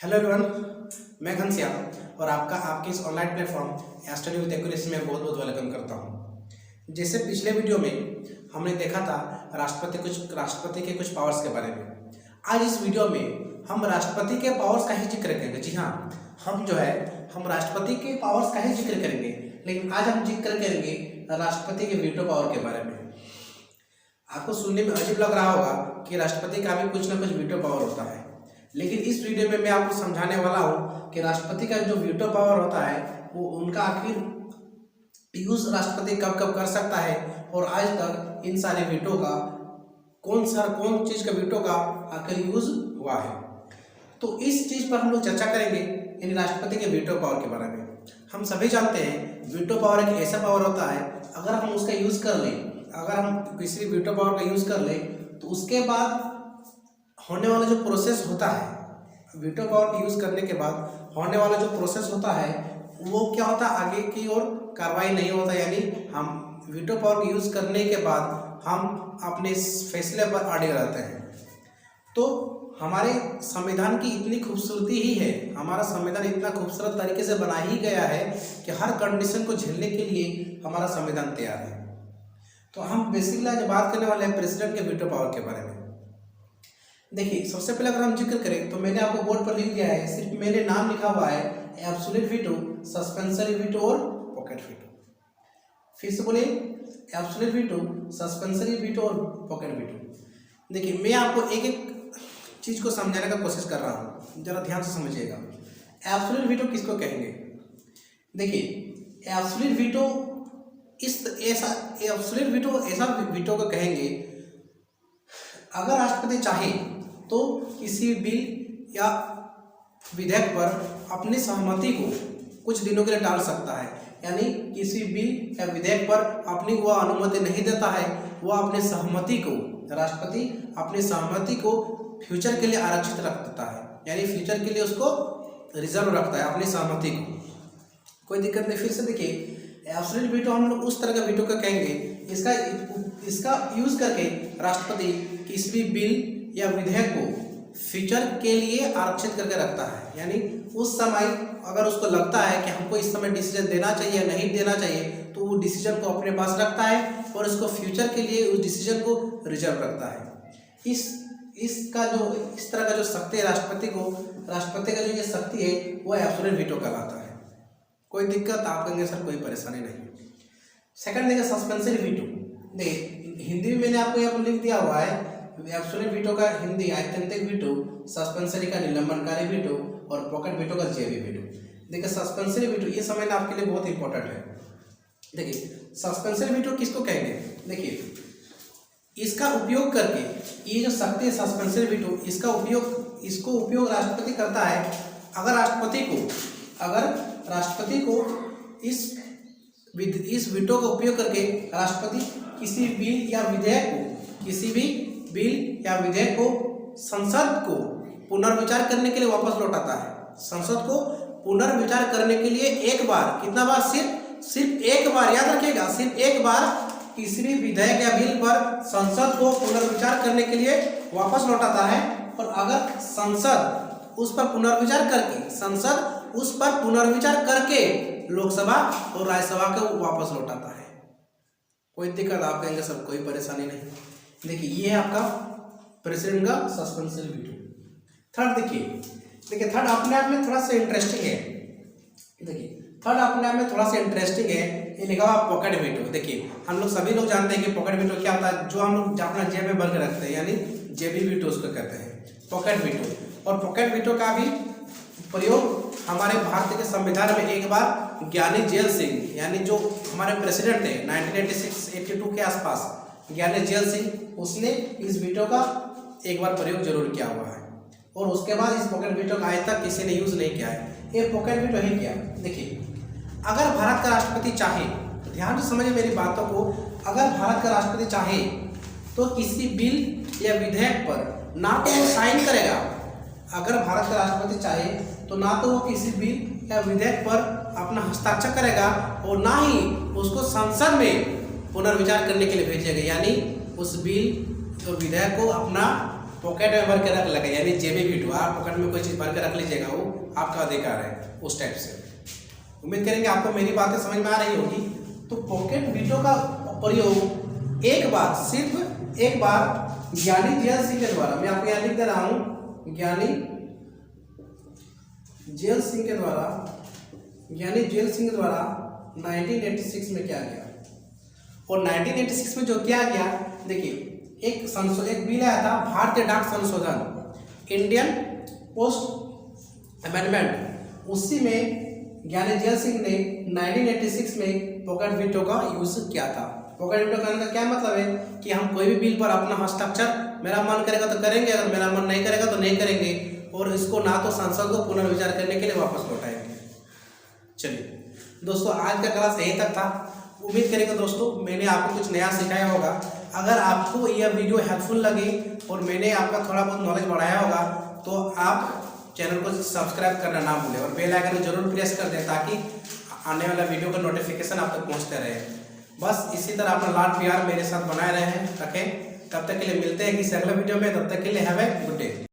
Hello everyone, मैं घनश्याम और आपका आपके इस online platform study with accuracy में बहुत बहुत वेलकम करता हूं। जैसे पिछले वीडियो में हमने देखा था राष्ट्रपति के कुछ पावर्स के बारे में। आज इस वीडियो में हम राष्ट्रपति के पावर्स का ही जिक्र करेंगे। जी हाँ, हम राष्ट्रपति के पावर्स का ही जिक्र करेंगे, लेकिन आज हम जिक्र करेंगे राष्ट्रपति के वीटो पावर के बारे में। आपको सुनने में अजीब लग रहा होगा कि राष्ट्रपति का भी कुछ ना कुछ वीटो पावर होता है, लेकिन इस वीडियो में मैं आपको समझाने वाला हूं कि राष्ट्रपति का जो वीटो पावर होता है वो उनका आखिर यूज राष्ट्रपति कब कब कर सकता है और आज तक इन सारे वीटो का कौन चीज का वीटो का आखिर यूज हुआ है। तो इस चीज पर हम लोग चर्चा करेंगे, इन राष्ट्रपति के वीटो पावर के बारे में। हम सभी जानते हैं वीटो पावर एक ऐसा पावर होता है, अगर हम उसका यूज कर लें, अगर हम किसी वीटो पावर का यूज कर लें तो उसके बाद होने वाला जो प्रोसेस होता है, वीटो पावर यूज करने के बाद होने वाला जो प्रोसेस होता है वो क्या होता है, आगे की ओर कार्रवाई नहीं होता। यानी हम वीटो पावर यूज करने के बाद हम अपने फैसले पर अड़े रहते हैं। तो हमारे संविधान की इतनी खूबसूरती ही है, हमारा संविधान इतना खूबसूरत तरीके से बना ही गया है कि हर कंडीशन को झेलने के लिए हमारा संविधान तैयार है। तो हम बेसिकली आज बात करने वाले हैं प्रेसिडेंट के वीटो पावर के बारे में। देखिए, सबसे पहले अगर हम जिक्र करें तो मैंने आपको बोर्ड पर लिख दिया है, सिर्फ मैंने नाम लिखा हुआ है एब्सोल्यूट वीटो, सस्पेंसरी वीटो और पॉकेट वीटो। फिर से बोले, एब्सोल्यूट वीटो, सस्पेंसरी वीटो और पॉकेट वीटो। देखिए, मैं आपको एक एक चीज को समझाने का कोशिश कर रहा हूँ, जरा ध्यान से समझिएगा। एब्सोल्यूट वीटो किसको कहेंगे? देखिए, एब्सोल्यूट वीटो ऐसा वीटो को कहेंगे अगर राष्ट्रपति चाहे तो किसी बिल या विधेयक पर अपनी सहमति को कुछ दिनों के लिए टाल सकता है। यानी किसी बिल या विधेयक पर अपनी वह अनुमति नहीं देता है, वह अपने सहमति को, राष्ट्रपति अपनी सहमति को फ्यूचर के लिए आरक्षित रख देता है। यानी फ्यूचर के लिए उसको रिजर्व रखता है अपनी सहमति को, कोई दिक्कत नहीं। फिर से देखिए, एब्सोल्यूट वीटो हम लोग उस तरह का वीटो का कहेंगे इसका यूज करके राष्ट्रपति किसी भी बिल या विधेयक को फ्यूचर के लिए आरक्षित करके रखता है। यानी उस समय अगर उसको लगता है कि हमको इस समय डिसीजन देना चाहिए या नहीं देना चाहिए, तो वो डिसीजन को अपने पास रखता है और उसको फ्यूचर के लिए उस डिसीजन को रिजर्व रखता है। इस तरह का जो शक्ति है राष्ट्रपति का जो ये शक्ति है वो एब्सोल्यूट वीटो कहलाता है। कोई दिक्कत आप कहेंगे सर कोई परेशानी नहीं। सेकंड देखिए, सस्पेंसरी वीटो। देखिए, हिंदी में मैंने आपको यहाँ पर लिख दिया हुआ है एब्सोल्यूट वीटो का हिंदी आत्यंतिक वीटो, सस्पेंसरी का निलंबनकारी वीटो और पॉकेट वीटो का जेबी वीटो। देखिए, सस्पेंसरी वीटो ये समझना आपके लिए बहुत इंपॉर्टेंट है। देखिए, सस्पेंसरी वीटो किसको कहेंगे? देखिए, इसका उपयोग करके ये जो शक्ति है सस्पेंसरी वीटो, इसको उपयोग राष्ट्रपति करता है अगर राष्ट्रपति को इस वीटो का उपयोग करके राष्ट्रपति किसी बिल या विधेयक को संसद को पुनर्विचार करने के लिए वापस लौटाता है। संसद को पुनर्विचार करने के लिए एक बार, कितना बार? सिर्फ एक बार, याद रखिएगा, सिर्फ एक बार किसी भी विधेयक या बिल पर संसद को पुनर्विचार करने के लिए वापस लौटाता है। और अगर संसद उस पर पुनर्विचार करके लोकसभा और राज्यसभा को वापस लौटाता है। कोई दिक्कत आप कहेंगे सर कोई परेशानी नहीं। देखिए, ये है आपका प्रेसिडेंट का सस्पेंसरी वीटो। थर्ड देखिए, थर्ड अपने आप में थोड़ा सा इंटरेस्टिंग है। देखिए, थर्ड अपने आप में थोड़ा सा इंटरेस्टिंग है, ये लिखा हुआ पॉकेट वीटो। देखिए, हम लोग सभी लोग जानते हैं कि पॉकेट वीटो क्या होता है, जो हम लोग अपना जेब में भर के रखते हैं, यानी जेबी वीटो उसको कहते हैं, पॉकेट वीटो। और पॉकेट वीटो का भी प्रयोग हमारे भारत के संविधान में एक बार ज्ञानी जेल सिंह, यानी जो हमारे प्रेसिडेंट थे 1986-82 के आसपास, ज्ञानी जेल सिंह, उसने इस वीटो का एक बार प्रयोग जरूर किया हुआ है। और उसके बाद इस पॉकेट वीटो का आज तक किसी ने यूज नहीं किया है। ये पॉकेट वीटो ही क्या? देखिए, अगर भारत का राष्ट्रपति चाहे, तो ध्यान से समझिए मेरी बातों को, अगर भारत का राष्ट्रपति चाहे तो किसी बिल या विधेयक पर ना तो वो साइन करेगा, अगर भारत का राष्ट्रपति चाहे तो ना तो वो किसी बिल या विधेयक पर अपना हस्ताक्षर करेगा और ना ही उसको संसद में पुनर्विचार करने के लिए भेजेगा। यानी उस बिल और विधेयक को अपना पॉकेट में भर के रख लगा, यानी जेबी वीडियो आप पॉकेट में कोई चीज़ भर के रख लीजिएगा, वो आपका अधिकार है उस टाइप से। उम्मीद करेंगे आपको मेरी बातें समझ में आ रही होगी। तो पॉकेट वीडियो का प्रयोग एक बार, सिर्फ एक बार ज्ञानी जेल सिंह के द्वारा, मैं आपको यहाँ लिख दे रहा हूँ, ज्ञानी जेल सिंह के द्वारा 1986 में किया गया। और 1986 में जो किया गया, देखिए एक बिल आया था, भारतीय डाक संशोधन, इंडियन पोस्ट अमेंडमेंट। उसी में ज्ञानी जेल सिंह ने 1986 में पॉकेट वीटो का यूज किया था। पॉकेट वीटो करने का क्या मतलब है कि हम कोई भी बिल पर अपना हस्ताक्षर, मेरा मन करेगा तो करेंगे, अगर मेरा मन नहीं करेगा तो नहीं करेंगे, और इसको ना तो संसद को पुनर्विचार करने के लिए वापस लौटाएंगे। चलिए दोस्तों, आज का क्लास यहीं तक था। उम्मीद करेंगे दोस्तों मैंने आपको कुछ नया सिखाया होगा। अगर आपको यह वीडियो हेल्पफुल लगी और मैंने आपका थोड़ा बहुत नॉलेज बढ़ाया होगा, तो आप चैनल को सब्सक्राइब करना ना भूलें और बेल आइकन को जरूर प्रेस कर दें, ताकि आने वाला वीडियो का नोटिफिकेशन आप तक पहुंचते रहे। बस इसी तरह अपना लाड प्यार मेरे साथ बनाए रखें। तब तक के लिए मिलते हैं किसी अगले वीडियो में, तब तक के लिए हैव ए गुड डे।